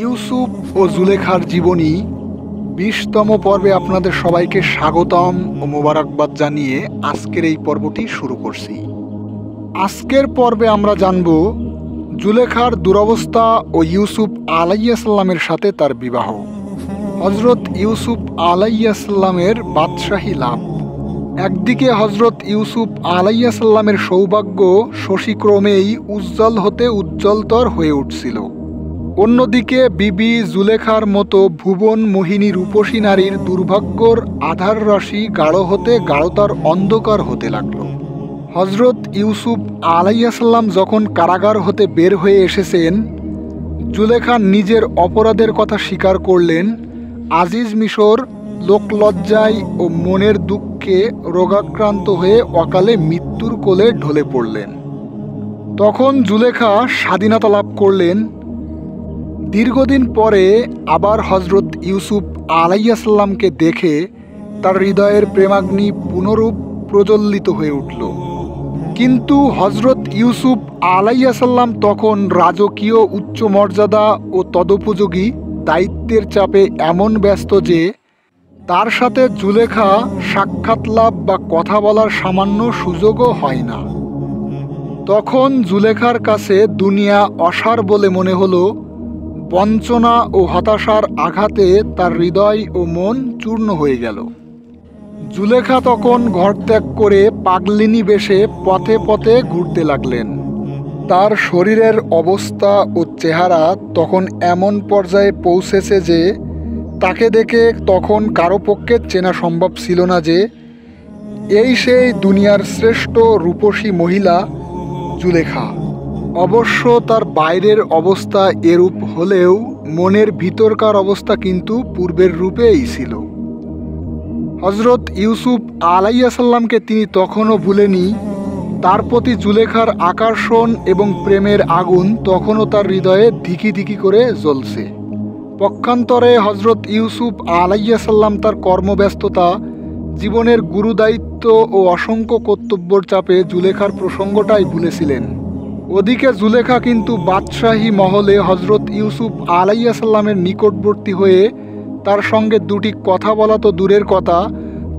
ইউসুফ ও জুলেখার জীবনী ২০তম পর্বে আপনাদের সবাইকে স্বাগতম ও মোবারকবাদ জানিয়ে আজকের এই পর্বটি শুরু করছি। আজকের পর্বে আমরা জানব জুলেখার দুরবস্থা ও ইউসুফ আলাইহিসসালামের সাথে তার বিবাহ, হজরত ইউসুফ আলাইহিসসালামের বাদশাহী লাভ। একদিকে হজরত ইউসুফ আলাইহিসসালামের সৌভাগ্য শশীক্রমেই উজ্জ্বল হতে উজ্জ্বলতর হয়ে উঠছিল, অন্যদিকে বিবি জুলেখার মতো ভুবন মোহিনী রূপসী নারীর দুর্ভাগ্যর আধার রাশি গাঢ় হতে গাঢ়তার অন্ধকার হতে লাগল। হজরত ইউসুফ আলাইহিসসালাম যখন কারাগার হতে বের হয়ে এসেছেন, জুলেখা নিজের অপরাধের কথা স্বীকার করলেন। আজিজ মিশর লোকলজ্জায় ও মনের দুঃখে রোগাক্রান্ত হয়ে অকালে মৃত্যুর কোলে ঢলে পড়লেন। তখন জুলেখা স্বাধীনতা লাভ করলেন। দীর্ঘদিন পরে আবার হজরত ইউসুফ আলাইহিসসালামকে দেখে তার হৃদয়ের প্রেমাগ্নি পুনরূপ প্রজ্বলিত হয়ে উঠল। কিন্তু হজরত ইউসুফ আলাইহিসসালাম তখন রাজকীয় উচ্চ মর্যাদা ও তদুপযোগী দায়িত্বের চাপে এমন ব্যস্ত যে তার সাথে জুলেখা সাক্ষাৎ লাভ বা কথা বলার সামান্য সুযোগও হয় না। তখন জুলেখার কাছে দুনিয়া অসার বলে মনে হলো। বঞ্চনা ও হতাশার আঘাতে তার হৃদয় ও মন চূর্ণ হয়ে গেল। জুলেখা তখন ঘর ত্যাগ করে পাগলিনী বেশে পথে পথে ঘুরতে লাগলেন। তার শরীরের অবস্থা ও চেহারা তখন এমন পর্যায়ে পৌঁছেছে যে তাকে দেখে তখন কারো পক্ষে চেনা সম্ভব ছিল না যে এই সেই দুনিয়ার শ্রেষ্ঠ রূপসী মহিলা জুলেখা। অবশ্য তার বাইরের অবস্থা এরূপ হলেও মনের ভিতরকার অবস্থা কিন্তু পূর্বের রূপেই ছিল। হজরত ইউসুফ আলাইহিসসালামকে তিনি তখনও ভুলেনি। তার প্রতি জুলেখার আকর্ষণ এবং প্রেমের আগুন তখনও তার হৃদয়ে ধিকি ধিকি করে জ্বলছে। পক্ষান্তরে হজরত ইউসুফ আলাইহিসসালাম তার কর্মব্যস্ততা, জীবনের গুরুদায়িত্ব ও অসংখ্য কর্তব্যের চাপে জুলেখার প্রসঙ্গটাই ভুলেছিলেন। ওদিকে জুলেখা কিন্তু বাদশাহী মহলে হজরত ইউসুফ আলাইহিসসালামের নিকটবর্তী হয়ে তার সঙ্গে দুটি কথা বলা তো দূরের কথা,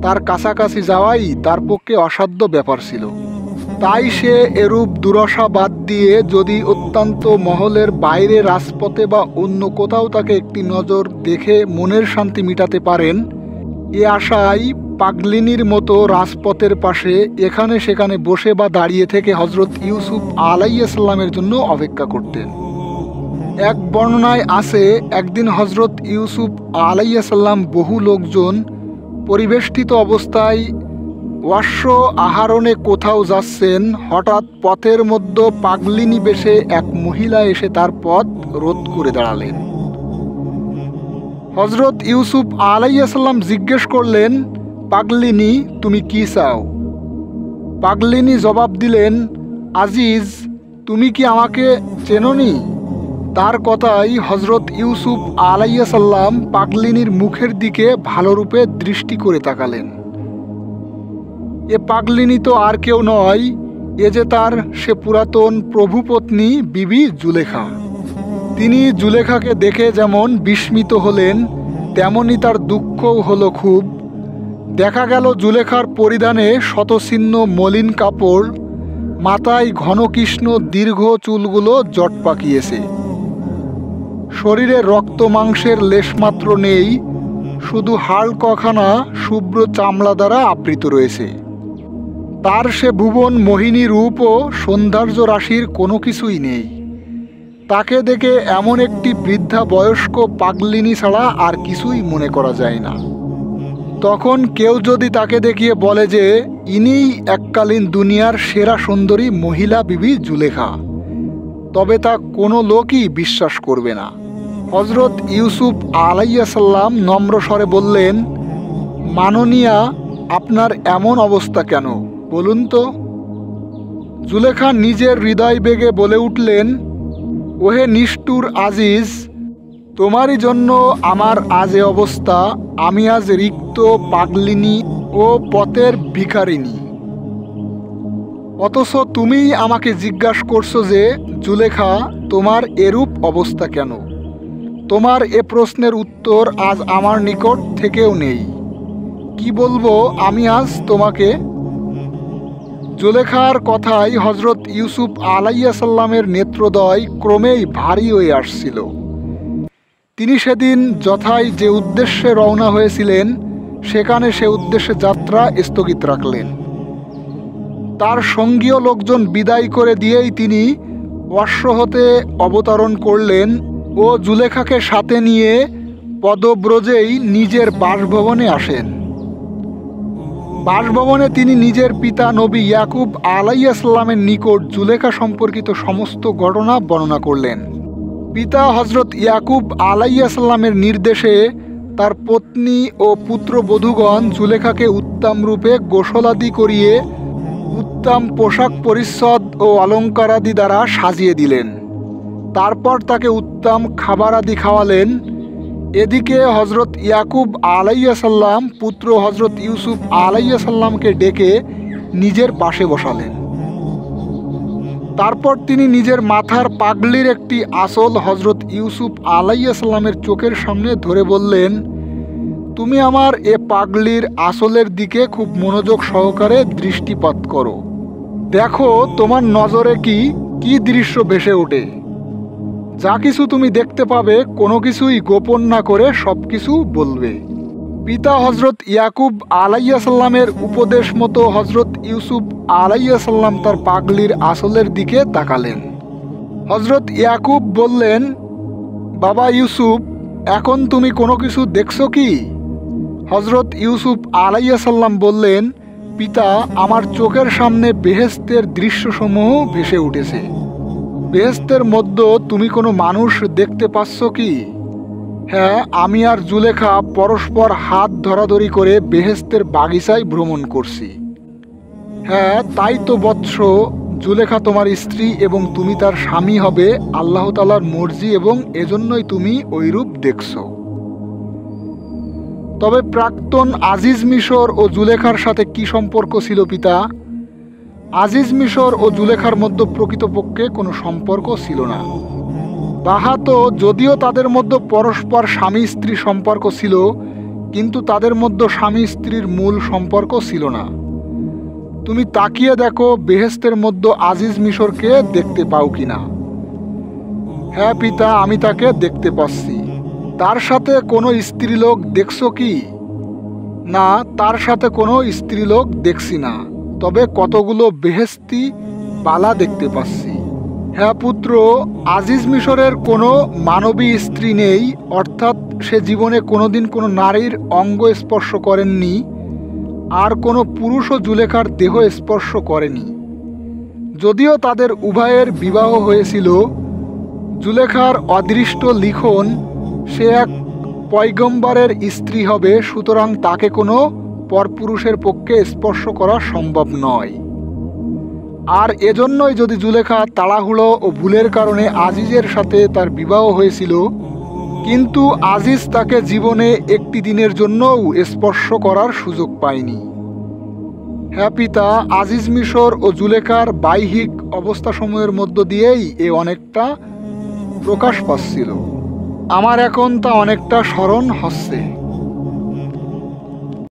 তার কাছাকাছি যাওয়াই তার পক্ষে অসাধ্য ব্যাপার ছিল। তাই সে এরূপ দুরাশা বাদ দিয়ে যদি অত্যন্ত মহলের বাইরে রাজপথে বা অন্য কোথাও তাকে একটি নজর দেখে মনের শান্তি মিটাতে পারেন, এ আশায় পাগলিনীর মতো রাজপথের পাশে এখানে সেখানে বসে বা দাঁড়িয়ে থেকে হজরত ইউসুফ আলাইহিসসালামের জন্য অপেক্ষা করতেন। এক বর্ণনায় আছে, একদিন হজরত ইউসুফ আলাইহিসসালাম বহু লোকজন পরিবেষ্টিত অবস্থায় অশ্ব আহরণে কোথাও যাচ্ছেন। হঠাৎ পথের মধ্যে পাগলিনী বেশে এক মহিলা এসে তার পথ রোধ করে দাঁড়ালেন। হজরত ইউসুফ আলাইহিসসালাম জিজ্ঞেস করলেন, পাগলিনী, তুমি কি চাও? পাগলিনী জবাব দিলেন, আজিজ, তুমি কি আমাকে চেনোনি? তার কথাই হজরত ইউসুফ আলাইহিসসালাম পাগলিনীর মুখের দিকে ভালোরূপে দৃষ্টি করে তাকালেন। এ পাগলিনী তো আর কেউ নয়, এ যে তার সে পুরাতন প্রভুপত্নী বিবি জুলেখা। তিনি জুলেখাকে দেখে যেমন বিস্মিত হলেন, তেমনি তার দুঃখও হলো খুব। দেখা গেল জুলেখার পরিধানে শতছিন্ন মলিন কাপড়, মাথায় ঘন কৃষ্ণ দীর্ঘ চুলগুলো জট পাকিয়েছে। শরীরে রক্ত মাংসের লেশমাত্র নেই, শুধু হাড় কখানা শুভ্র চামড়া দ্বারা আবৃত রয়েছে। তার সে ভুবন মোহিনী রূপ ও সৌন্দর্য রাশির কোনো কিছুই নেই। তাকে দেখে এমন একটি বৃদ্ধা বয়স্ক পাগলিনী ছাড়া আর কিছুই মনে করা যায় না। তখন কেউ যদি তাকে দেখিয়ে বলে যে ইনিই এককালীন দুনিয়ার সেরা সুন্দরী মহিলা বিবি জুলেখা, তবে তা কোনো লোকই বিশ্বাস করবে না। হজরত ইউসুফ আলাইহিসসালাম নম্র স্বরে বললেন, মাননীয়া, আপনার এমন অবস্থা কেন বলুন তো? জুলেখা নিজের হৃদয় বেগে বলে উঠলেন, ওহে নিষ্ঠুর আজিজ, তোমারই জন্য আমার আজ এ অবস্থা। আমি আজ রিক্ত, পাগলিনী ও পথের ভিখারিনী। অথচ তুমিই আমাকে জিজ্ঞাসা করছো যে জুলেখা, তোমার এরূপ অবস্থা কেন? তোমার এ প্রশ্নের উত্তর আজ আমার নিকট থেকেও নেই। কি বলবো আমি আজ তোমাকে? জুলেখার কথায় হজরত ইউসুফ আলাইহিসসালামের নেত্রদ্বয় ক্রমেই ভারী হয়ে আসছিল। তিনি সেদিন যথায় যে উদ্দেশ্যে রওনা হয়েছিলেন, সেখানে সে উদ্দেশ্যে যাত্রা স্থগিত রাখলেন। তার সঙ্গীয় লোকজন বিদায় করে দিয়েই তিনি অশ্ব হতে অবতরণ করলেন ও জুলেখাকে সাথে নিয়ে পদব্রজেই নিজের বাসভবনে আসেন। বাসভবনে তিনি নিজের পিতা নবী ইয়াকুব আলাইহিসসালামের নিকট জুলেখা সম্পর্কিত সমস্ত ঘটনা বর্ণনা করলেন। পিতা হজরত ইয়াকুব আলাইহিসসালামের নির্দেশে তার পত্নী ও পুত্রবধূগণ জুলেখাকে উত্তম রূপে গোসলাদি করিয়ে উত্তম পোশাক পরিচ্ছদ ও অলঙ্কারাদি দ্বারা সাজিয়ে দিলেন। তারপর তাকে উত্তম খাবারাদি খাওয়ালেন। এদিকে হজরত ইয়াকুব আলাইহিসসালাম পুত্র হজরত ইউসুফ আলাইহিসসালামকে ডেকে নিজের পাশে বসালেন। তারপর তিনি নিজের মাথার পাগড়ির একটি আসল হজরত ইউসুফ আলাইহিসসালামের চোখের সামনে ধরে বললেন, তুমি আমার এ পাগড়ির আসলের দিকে খুব মনোযোগ সহকারে দৃষ্টিপাত করো। দেখো তোমার নজরে কি কি দৃশ্য ভেসে ওঠে। যা কিছু তুমি দেখতে পাবে কোনো কিছুই গোপন না করে সব কিছু বলবে। পিতা হজরত ইয়াকুব আলাইহিসসালামের উপদেশ মতো হজরত ইউসুফ আলাইহিসসালাম তার পাগড়ির আসলের দিকে তাকালেন। হজরত ইয়াকুব বললেন, বাবা ইউসুফ, এখন তুমি কোনো কিছু দেখছো কি? হজরত ইউসুফ আলাইহিসসালাম বললেন, পিতা, আমার চোখের সামনে বেহেশতের দৃশ্যসমূহ ভেসে উঠেছে। বেহেশতের মধ্যে তুমি কোনো মানুষ দেখতে পাচ্ছ কি? হ্যাঁ, আমি আর জুলেখা পরস্পর হাত ধরাধরি করে বেহেশতের বাগিচায় ভ্রমণ করছি। হ্যাঁ, তাই তো বৎস, জুলেখা তোমার স্ত্রী এবং তুমি তার স্বামী হবে আল্লাহ তাআলার মর্জি, এবং এজন্যই তুমি ওইরূপ দেখছো। তবে প্রাক্তন আজিজ মিশর ও জুলেখার সাথে কি সম্পর্ক ছিল পিতা? আজিজ মিশর ও জুলেখার মধ্যে প্রকৃতপক্ষে কোনো সম্পর্ক ছিল না। বাহাত যদিও তাদের মধ্যে পরস্পর স্বামী স্ত্রী সম্পর্ক ছিল, কিন্তু তাদের মধ্যে স্বামী স্ত্রীর মূল সম্পর্ক ছিল না। তুমি তাকিয়ে দেখো বেহেশতের মধ্যে আজিজ মিশরকে দেখতে পাও কিনা। হ্যাঁ পিতা, আমি তাকে দেখতে পাচ্ছি। তার সাথে কোনো স্ত্রীলোক দেখছো কি? না, তার সাথে কোনো স্ত্রীলোক দেখছি না, তবে কতগুলো বেহেশতি বালা দেখতে পাচ্ছি। হ্যাঁ পুত্র, আজিজ মিশরের কোনো মানবী স্ত্রী নেই, অর্থাৎ সে জীবনে কোনোদিন কোনো নারীর অঙ্গ স্পর্শ করেননি, আর কোনো পুরুষও জুলেখার দেহ স্পর্শ করেনি। যদিও তাদের উভয়ের বিবাহ হয়েছিল, জুলেখার অদৃষ্ট লিখন সে এক পয়গম্বরের স্ত্রী হবে, সুতরাং তাকে কোনো পরপুরুষের পক্ষে স্পর্শ করা সম্ভব নয়। আর এজন্যই যদি জুলেখা তাড়াহুড়ো ও ভুলের কারণে আজিজের সাথে তার বিবাহ হয়েছিল, কিন্তু আজিজ তাকে জীবনে একটি দিনের জন্যও স্পর্শ করার সুযোগ পায়নি। হ্যাঁ পিতা, আজিজ মিশর ও জুলেখার বাহ্যিক অবস্থাসমূহের মধ্য দিয়েই এ অনেকটা প্রকাশ পাচ্ছিল। আমার এখন তা অনেকটা স্মরণ হচ্ছে।